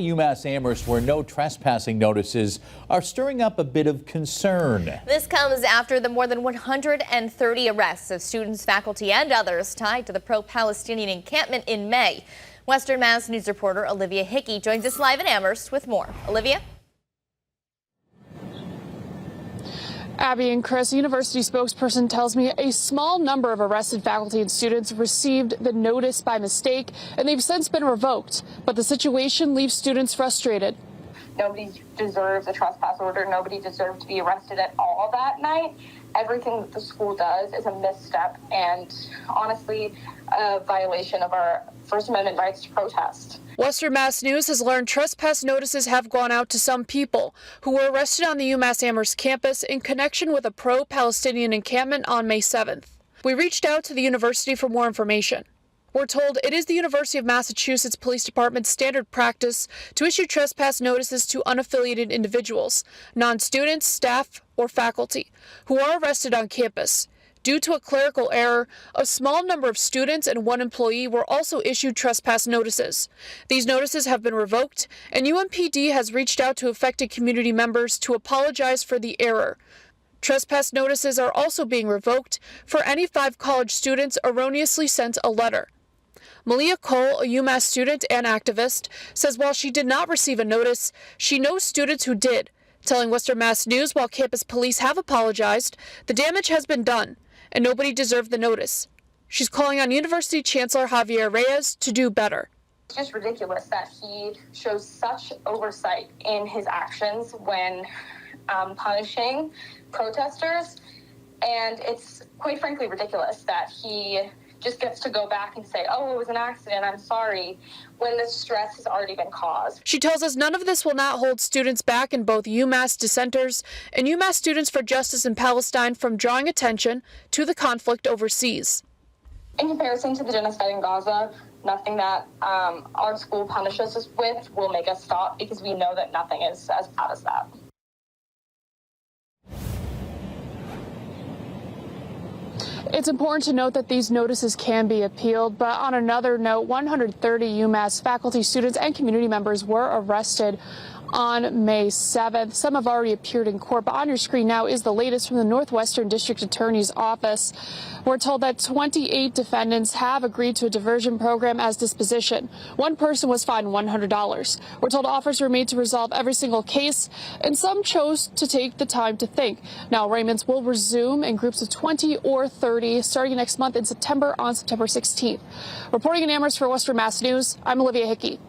UMass Amherst, where no trespassing notices are stirring up a bit of concern. This comes after the more than 130 arrests of students, faculty, and others tied to the pro-Palestinian encampment in May. Western Mass News reporter Olivia Hickey joins us live in Amherst with more. Olivia? Abby and Chris, a university spokesperson tells me a small number of arrested faculty and students received the notice by mistake, and they've since been revoked. But the situation leaves students frustrated. Nobody deserves a trespass order. Nobody deserved to be arrested at all that night. Everything that the school does is a misstep and honestly a violation of our First Amendment rights to protest. Western Mass News has learned trespass notices have gone out to some people who were arrested on the UMass Amherst campus in connection with a pro-Palestinian encampment on May 7th. We reached out to the university for more information. We're told it is the University of Massachusetts Police Department's standard practice to issue trespass notices to unaffiliated individuals, non-students, staff, or faculty who are arrested on campus. Due to a clerical error, a small number of students and one employee were also issued trespass notices. These notices have been revoked, and UMPD has reached out to affected community members to apologize for the error. Trespass notices are also being revoked for any 5 college students erroneously sent a letter. Malia Cole, a UMass student and activist, says while she did not receive a notice, she knows students who did, telling Western Mass News while campus police have apologized, the damage has been done, and nobody deserved the notice. She's calling on University Chancellor Javier Reyes to do better. It's just ridiculous that he shows such oversight in his actions when punishing protesters, and it's quite frankly ridiculous that he just gets to go back and say, oh, it was an accident, I'm sorry, when the stress has already been caused. She tells us none of this will not hold students back in both UMass dissenters and UMass Students for Justice in Palestine from drawing attention to the conflict overseas. In comparison to the genocide in Gaza, nothing that our school punishes us with will make us stop, because we know that nothing is as bad as that. It's important to note that these notices can be appealed, but on another note, 130 UMass faculty, students, and community members were arrested on May 7th. Some have already appeared in court, but on your screen now is the latest from the Northwestern District Attorney's Office. We're told that 28 defendants have agreed to a diversion program as disposition. One person was fined $100. We're told offers were made to resolve every single case, and some chose to take the time to think. Now, arraignments will resume in groups of 20 or 30 starting next month in September on September 16th. Reporting in Amherst for Western Mass News, I'm Olivia Hickey.